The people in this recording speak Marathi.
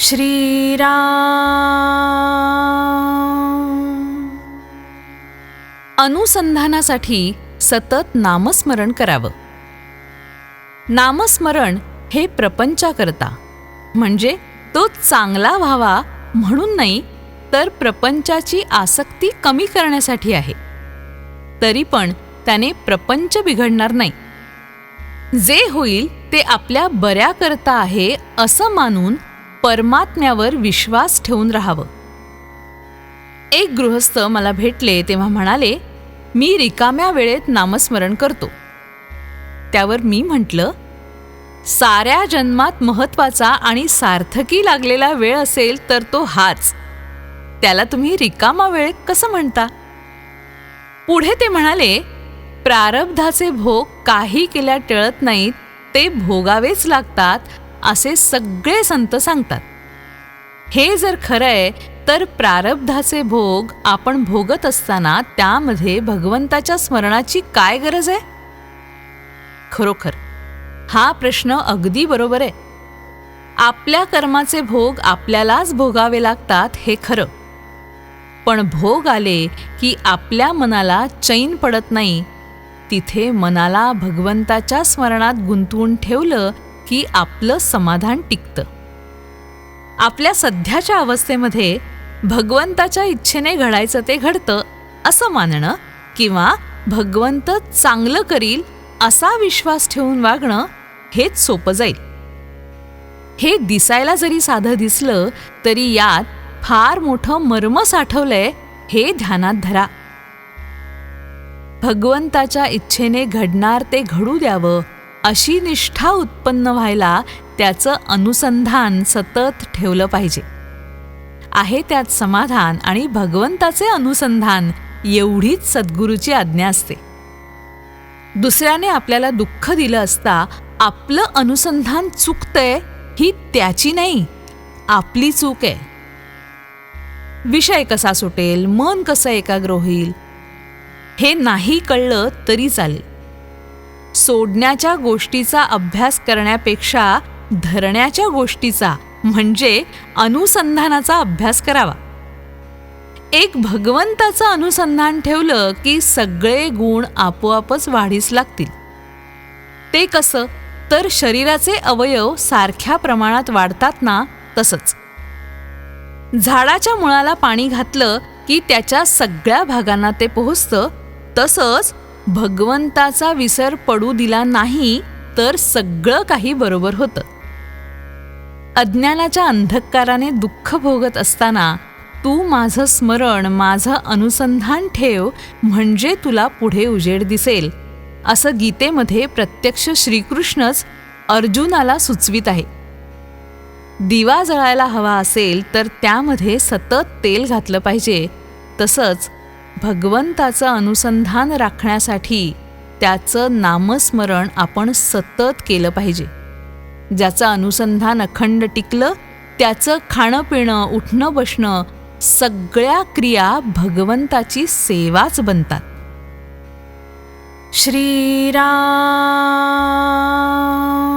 श्रीराम. अनुसंधानासाठी सतत नामस्मरण करावं. नामस्मरण हे प्रपंचाकरता, म्हणजे तो चांगला व्हावा म्हणून नाही, तर प्रपंचाची आसक्ती कमी करण्यासाठी आहे. तरी पण त्याने प्रपंच बिघडणार नाही. जे होईल ते आपल्या बऱ्याकरता आहे असं मानून परमात्म्यावर विश्वास ठेवून राहावं. एक गृहस्थ मला भेटले तेव्हा म्हणाले, मी रिकाम्या वेळेत नामस्मरण करतो. त्यावर मी म्हटलं, साऱ्या जन्मात महत्त्वाचा आणि सार्थकी लागलेला वेळ असेल तर तो हाच. त्याला तुम्ही रिकामा वेळ कसं म्हणता? पुढे ते म्हणाले, प्रारब्धाचे भोग काही केल्या टळत नाहीत, ते भोगावेच लागतात असे सगळे संत सांगतात. हे जर खरंय तर प्रारब्धाचे भोग आपण भोगत असताना त्यामध्ये भगवंताच्या स्मरणाची काय गरज आहे? खरोखर हा प्रश्न अगदी बरोबर आहे. आपल्या कर्माचे भोग आपल्यालाच भोगावे लागतात हे खरं. पण भोग आले की आपल्या मनाला चैन पडत नाही. तिथे मनाला भगवंताच्या स्मरणात गुंतवून ठेवलं की आपलं समाधान टिकतं. आपल्या सध्याच्या अवस्थेमध्ये भगवंताच्या इच्छेने घडायचं ते घडतं असं मानणं किंवा भगवंत चांगलं करील असा विश्वास ठेवून वागणं हेच सोपं जाईल. हे दिसायला जरी साधं दिसलं तरी यात फार मोठं मर्म साठवलंय हे ध्यानात धरा. भगवंताच्या इच्छेने घडणार ते घडू द्यावं अशी निष्ठा उत्पन्न व्हायला त्याचं अनुसंधान सतत ठेवलं पाहिजे. आहे त्यात समाधान आणि भगवंताचे अनुसंधान एवढीच सद्गुरूची आज्ञा असते. दुसऱ्याने आपल्याला दुःख दिलं असता आपलं अनुसंधान चुकतंय ही त्याची नाही, आपली चूक आहे. विषय कसा सुटेल, मन कसं एकाग्र होईल हे नाही कळलं तरी चालेल. सोडण्याच्या गोष्टीचा अभ्यास करण्यापेक्षा धरण्याच्या गोष्टीचा म्हणजे अनुसंधानाचा अभ्यास करावा. एक भगवंताचं अनुसंधान ठेवलं की सगळे गुण आपोआपच वाढीस लागतील. ते कसं? तर शरीराचे अवयव सारख्या प्रमाणात वाढतात ना, तसंच. झाडाच्या मुळाला पाणी घातलं की त्याच्या सगळ्या भागांना ते पोहोचतं. तसंच भगवंताचा विसर पडू दिला नाही तर सगळं काही बरोबर होतं. अज्ञानाच्या अंधकाराने दुःख भोगत असताना तू माझं स्मरण, माझं अनुसंधान ठेव, म्हणजे तुला पुढे उजेड दिसेल, असं गीतेमध्ये प्रत्यक्ष श्रीकृष्णच अर्जुनाला सुचवित आहे. दिवा जळायला हवा असेल तर त्यामध्ये सतत तेल घातलं पाहिजे. तसंच भगवंताचं अनुसंधान राखण्यासाठी त्याचं नामस्मरण आपण सतत केलं पाहिजे. ज्याचं अनुसंधान अखंड टिकलं त्याचं खाणं पिणं, उठणं बसणं, सगळ्या क्रिया भगवंताची सेवाच बनतात. श्रीराम.